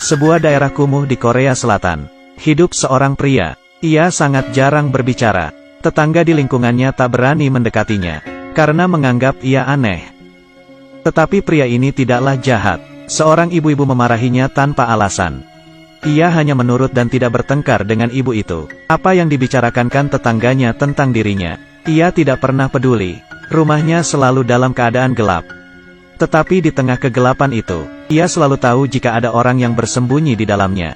Sebuah daerah kumuh di Korea Selatan. Hidup seorang pria. Ia sangat jarang berbicara. Tetangga di lingkungannya tak berani mendekatinya, karena menganggap ia aneh. Tetapi pria ini tidaklah jahat. Seorang ibu-ibu memarahinya tanpa alasan. Ia hanya menurut dan tidak bertengkar dengan ibu itu. Apa yang dibicarakan tetangganya tentang dirinya, ia tidak pernah peduli. Rumahnya selalu dalam keadaan gelap. Tetapi di tengah kegelapan itu, ia selalu tahu jika ada orang yang bersembunyi di dalamnya.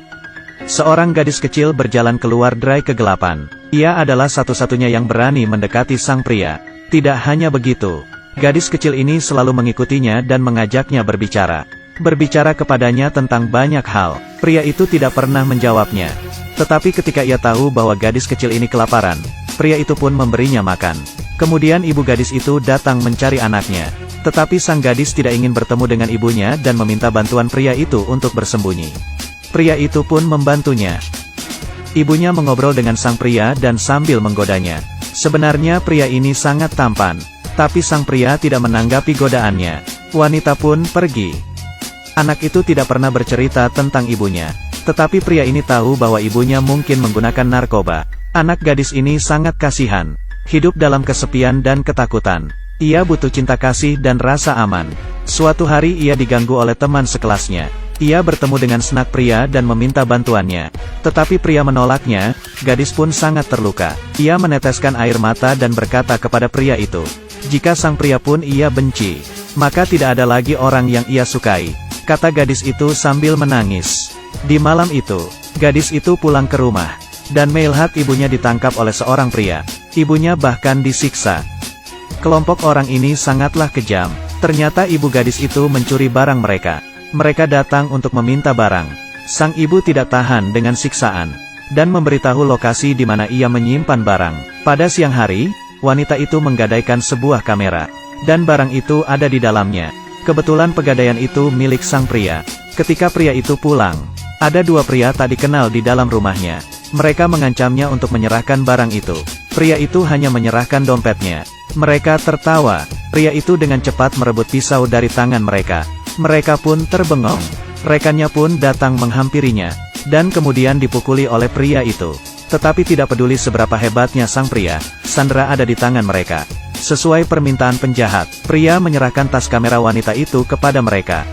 Seorang gadis kecil berjalan keluar dari kegelapan. Ia adalah satu-satunya yang berani mendekati sang pria. Tidak hanya begitu, gadis kecil ini selalu mengikutinya dan mengajaknya berbicara. Berbicara kepadanya tentang banyak hal. Pria itu tidak pernah menjawabnya. Tetapi ketika ia tahu bahwa gadis kecil ini kelaparan, pria itu pun memberinya makan. Kemudian ibu gadis itu datang mencari anaknya. Tetapi sang gadis tidak ingin bertemu dengan ibunya dan meminta bantuan pria itu untuk bersembunyi. Pria itu pun membantunya. Ibunya mengobrol dengan sang pria dan sambil menggodanya. Sebenarnya pria ini sangat tampan, tapi sang pria tidak menanggapi godaannya. Wanita pun pergi. Anak itu tidak pernah bercerita tentang ibunya. Tetapi pria ini tahu bahwa ibunya mungkin menggunakan narkoba. Anak gadis ini sangat kasihan. Hidup dalam kesepian dan ketakutan. Ia butuh cinta kasih dan rasa aman. Suatu hari ia diganggu oleh teman sekelasnya. Ia bertemu dengan snack pria dan meminta bantuannya. Tetapi pria menolaknya. Gadis pun sangat terluka. Ia meneteskan air mata dan berkata kepada pria itu, jika sang pria pun ia benci, maka tidak ada lagi orang yang ia sukai, kata gadis itu sambil menangis. Di malam itu, gadis itu pulang ke rumah, dan melihat ibunya ditangkap oleh seorang pria. Ibunya bahkan disiksa. Kelompok orang ini sangatlah kejam. Ternyata ibu gadis itu mencuri barang mereka. Mereka datang untuk meminta barang. Sang ibu tidak tahan dengan siksaan, dan memberitahu lokasi di mana ia menyimpan barang. Pada siang hari, wanita itu menggadaikan sebuah kamera, dan barang itu ada di dalamnya. Kebetulan pegadaian itu milik sang pria. Ketika pria itu pulang, ada dua pria tak dikenal di dalam rumahnya. Mereka mengancamnya untuk menyerahkan barang itu. Pria itu hanya menyerahkan dompetnya. Mereka tertawa. Pria itu dengan cepat merebut pisau dari tangan mereka. Mereka pun terbengong. Rekannya pun datang menghampirinya, dan kemudian dipukuli oleh pria itu. Tetapi tidak peduli seberapa hebatnya sang pria, sandera ada di tangan mereka. Sesuai permintaan penjahat, pria menyerahkan tas kamera wanita itu kepada mereka.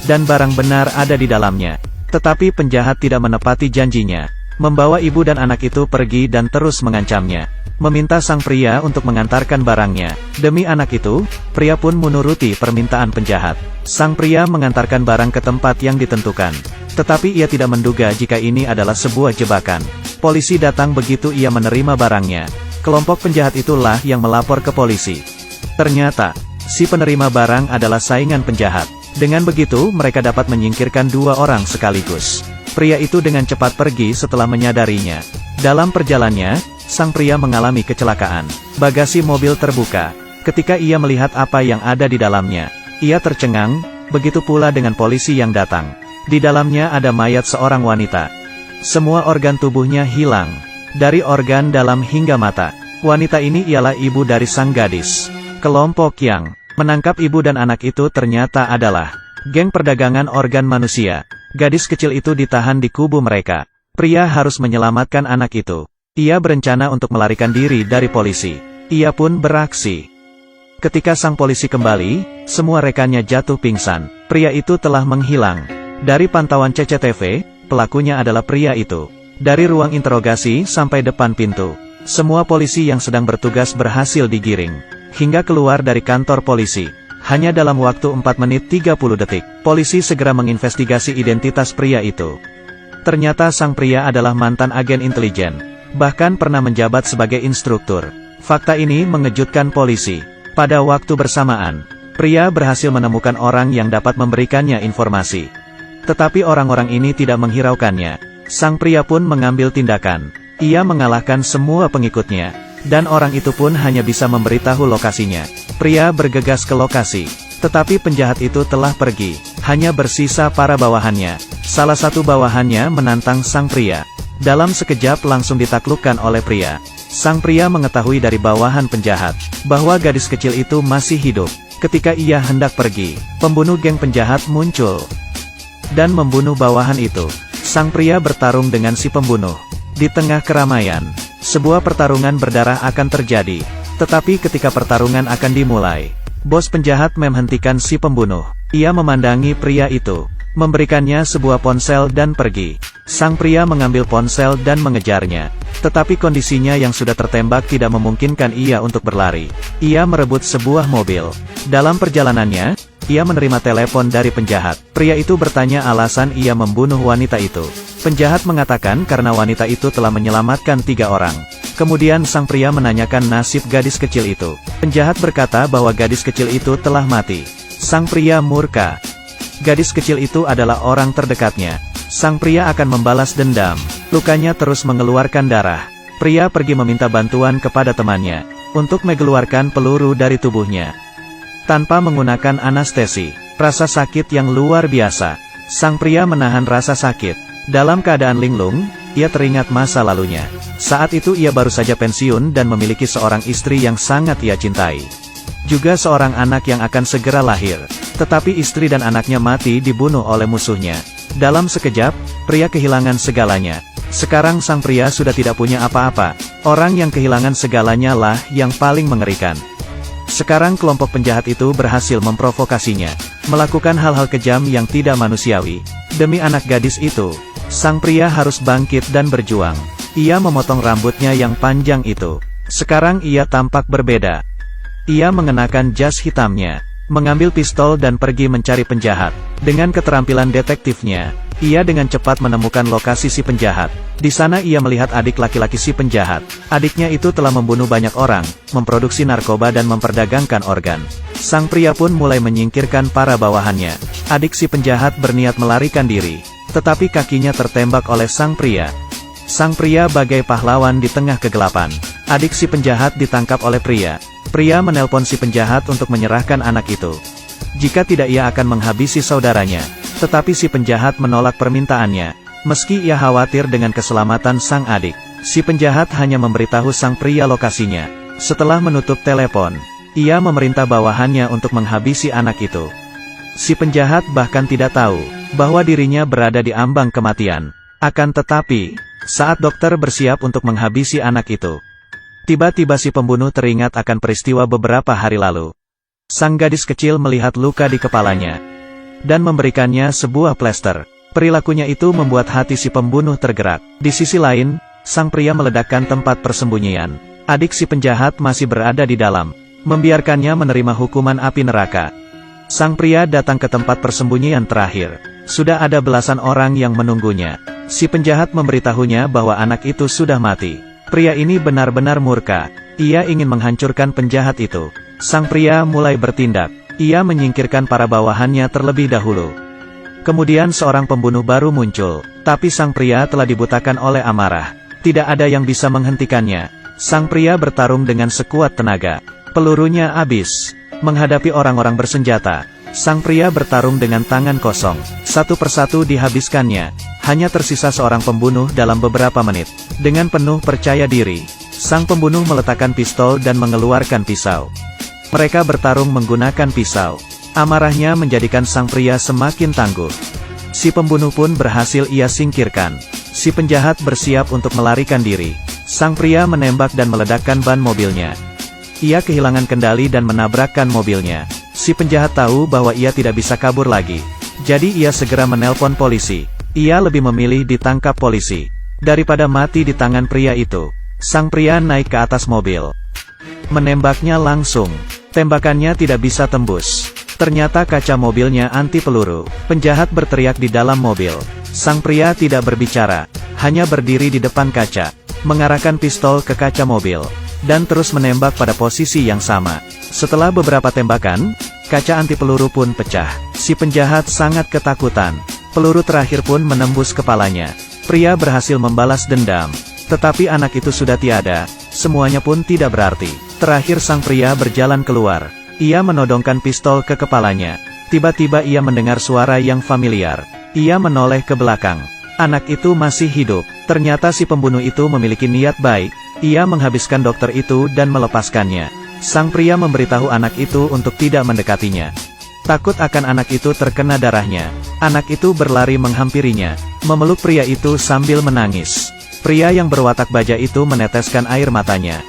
Dan barang benar ada di dalamnya. Tetapi penjahat tidak menepati janjinya. Membawa ibu dan anak itu pergi dan terus mengancamnya. Meminta sang pria untuk mengantarkan barangnya. Demi anak itu, pria pun menuruti permintaan penjahat. Sang pria mengantarkan barang ke tempat yang ditentukan. Tetapi ia tidak menduga jika ini adalah sebuah jebakan. Polisi datang begitu ia menerima barangnya. Kelompok penjahat itulah yang melapor ke polisi. Ternyata, si penerima barang adalah saingan penjahat. Dengan begitu, mereka dapat menyingkirkan dua orang sekaligus. Pria itu dengan cepat pergi setelah menyadarinya. Dalam perjalanannya, sang pria mengalami kecelakaan. Bagasi mobil terbuka. Ketika ia melihat apa yang ada di dalamnya, ia tercengang, begitu pula dengan polisi yang datang. Di dalamnya ada mayat seorang wanita. Semua organ tubuhnya hilang. Dari organ dalam hingga mata. Wanita ini ialah ibu dari sang gadis. Kelompok yang menangkap ibu dan anak itu ternyata adalah geng perdagangan organ manusia. Gadis kecil itu ditahan di kubu mereka. Pria harus menyelamatkan anak itu. Ia berencana untuk melarikan diri dari polisi. Ia pun beraksi. Ketika sang polisi kembali, semua rekannya jatuh pingsan. Pria itu telah menghilang. Dari pantauan CCTV, pelakunya adalah pria itu. Dari ruang interogasi sampai depan pintu, semua polisi yang sedang bertugas berhasil digiring hingga keluar dari kantor polisi. Hanya dalam waktu 4 menit 30 detik, polisi segera menginvestigasi identitas pria itu. Ternyata sang pria adalah mantan agen intelijen, bahkan pernah menjabat sebagai instruktur. Fakta ini mengejutkan polisi. Pada waktu bersamaan, pria berhasil menemukan orang yang dapat memberikannya informasi. Tetapi orang-orang ini tidak menghiraukannya. Sang pria pun mengambil tindakan. Ia mengalahkan semua pengikutnya, dan orang itu pun hanya bisa memberitahu lokasinya. Pria bergegas ke lokasi, tetapi penjahat itu telah pergi. Hanya bersisa para bawahannya. Salah satu bawahannya menantang sang pria. Dalam sekejap langsung ditaklukkan oleh pria. Sang pria mengetahui dari bawahan penjahat, bahwa gadis kecil itu masih hidup. Ketika ia hendak pergi, pembunuh geng penjahat muncul. dan membunuh bawahan itu. Sang pria bertarung dengan si pembunuh. Di tengah keramaian, sebuah pertarungan berdarah akan terjadi. Tetapi ketika pertarungan akan dimulai, bos penjahat menghentikan si pembunuh. Ia memandangi pria itu, memberikannya sebuah ponsel dan pergi. Sang pria mengambil ponsel dan mengejarnya. Tetapi kondisinya yang sudah tertembak tidak memungkinkan ia untuk berlari. Ia merebut sebuah mobil. Dalam perjalanannya, ia menerima telepon dari penjahat. Pria itu bertanya alasan ia membunuh wanita itu. Penjahat mengatakan karena wanita itu telah menyelamatkan 3 orang. Kemudian sang pria menanyakan nasib gadis kecil itu. Penjahat berkata bahwa gadis kecil itu telah mati. Sang pria murka. Gadis kecil itu adalah orang terdekatnya. Sang pria akan membalas dendam. Lukanya terus mengeluarkan darah. Pria pergi meminta bantuan kepada temannya untuk mengeluarkan peluru dari tubuhnya tanpa menggunakan anestesi. Rasa sakit yang luar biasa. Sang pria menahan rasa sakit. Dalam keadaan linglung, ia teringat masa lalunya. Saat itu ia baru saja pensiun dan memiliki seorang istri yang sangat ia cintai. Juga seorang anak yang akan segera lahir. Tetapi istri dan anaknya mati dibunuh oleh musuhnya. Dalam sekejap, pria kehilangan segalanya. Sekarang sang pria sudah tidak punya apa-apa. Orang yang kehilangan segalanya lah yang paling mengerikan. Sekarang kelompok penjahat itu berhasil memprovokasinya, melakukan hal-hal kejam yang tidak manusiawi. Demi anak gadis itu, sang pria harus bangkit dan berjuang. Ia memotong rambutnya yang panjang itu. Sekarang ia tampak berbeda. Ia mengenakan jas hitamnya, mengambil pistol dan pergi mencari penjahat. Dengan keterampilan detektifnya, ia dengan cepat menemukan lokasi si penjahat. Di sana ia melihat adik laki-laki si penjahat. Adiknya itu telah membunuh banyak orang, memproduksi narkoba dan memperdagangkan organ. Sang pria pun mulai menyingkirkan para bawahannya. Adik si penjahat berniat melarikan diri, tetapi kakinya tertembak oleh sang pria. Sang pria bagai pahlawan di tengah kegelapan. Adik si penjahat ditangkap oleh pria. Pria menelpon si penjahat untuk menyerahkan anak itu. Jika tidak ia akan menghabisi saudaranya. Tetapi si penjahat menolak permintaannya. Meski ia khawatir dengan keselamatan sang adik, si penjahat hanya memberitahu sang pria lokasinya. Setelah menutup telepon, ia memerintah bawahannya untuk menghabisi anak itu. Si penjahat bahkan tidak tahu bahwa dirinya berada di ambang kematian. Akan tetapi, saat dokter bersiap untuk menghabisi anak itu, tiba-tiba si pembunuh teringat akan peristiwa beberapa hari lalu. Sang gadis kecil melihat luka di kepalanya dan memberikannya sebuah plester. Perilakunya itu membuat hati si pembunuh tergerak. Di sisi lain, sang pria meledakkan tempat persembunyian. Adik si penjahat masih berada di dalam, membiarkannya menerima hukuman api neraka. Sang pria datang ke tempat persembunyian terakhir. Sudah ada belasan orang yang menunggunya. Si penjahat memberitahunya bahwa anak itu sudah mati. Pria ini benar-benar murka. Ia ingin menghancurkan penjahat itu. Sang pria mulai bertindak. Ia menyingkirkan para bawahannya terlebih dahulu. Kemudian seorang pembunuh baru muncul. Tapi sang pria telah dibutakan oleh amarah. Tidak ada yang bisa menghentikannya. Sang pria bertarung dengan sekuat tenaga. Pelurunya habis. Menghadapi orang-orang bersenjata, sang pria bertarung dengan tangan kosong. Satu persatu dihabiskannya. Hanya tersisa seorang pembunuh dalam beberapa menit. Dengan penuh percaya diri, sang pembunuh meletakkan pistol dan mengeluarkan pisau. Mereka bertarung menggunakan pisau. Amarahnya menjadikan sang pria semakin tangguh. Si pembunuh pun berhasil ia singkirkan. Si penjahat bersiap untuk melarikan diri. Sang pria menembak dan meledakkan ban mobilnya. Ia kehilangan kendali dan menabrakkan mobilnya. Si penjahat tahu bahwa ia tidak bisa kabur lagi. Jadi ia segera menelpon polisi. Ia lebih memilih ditangkap polisi daripada mati di tangan pria itu. Sang pria naik ke atas mobil, menembaknya langsung. Tembakannya tidak bisa tembus. Ternyata kaca mobilnya anti peluru. Penjahat berteriak di dalam mobil. Sang pria tidak berbicara, hanya berdiri di depan kaca, mengarahkan pistol ke kaca mobil, dan terus menembak pada posisi yang sama. Setelah beberapa tembakan, kaca anti peluru pun pecah. Si penjahat sangat ketakutan. Peluru terakhir pun menembus kepalanya. Pria berhasil membalas dendam. Tetapi anak itu sudah tiada. Semuanya pun tidak berarti. Terakhir sang pria berjalan keluar. Ia menodongkan pistol ke kepalanya. Tiba-tiba ia mendengar suara yang familiar. Ia menoleh ke belakang. Anak itu masih hidup. Ternyata si pembunuh itu memiliki niat baik. Ia menghabiskan dokter itu dan melepaskannya. Sang pria memberitahu anak itu untuk tidak mendekatinya. Takut akan anak itu terkena darahnya, anak itu berlari menghampirinya, memeluk pria itu sambil menangis. Pria yang berwatak baja itu meneteskan air matanya.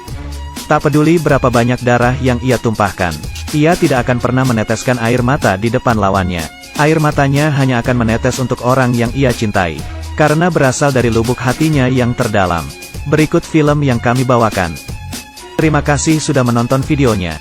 Tak peduli berapa banyak darah yang ia tumpahkan, ia tidak akan pernah meneteskan air mata di depan lawannya. Air matanya hanya akan menetes untuk orang yang ia cintai, karena berasal dari lubuk hatinya yang terdalam. Berikut film yang kami bawakan. Terima kasih sudah menonton videonya.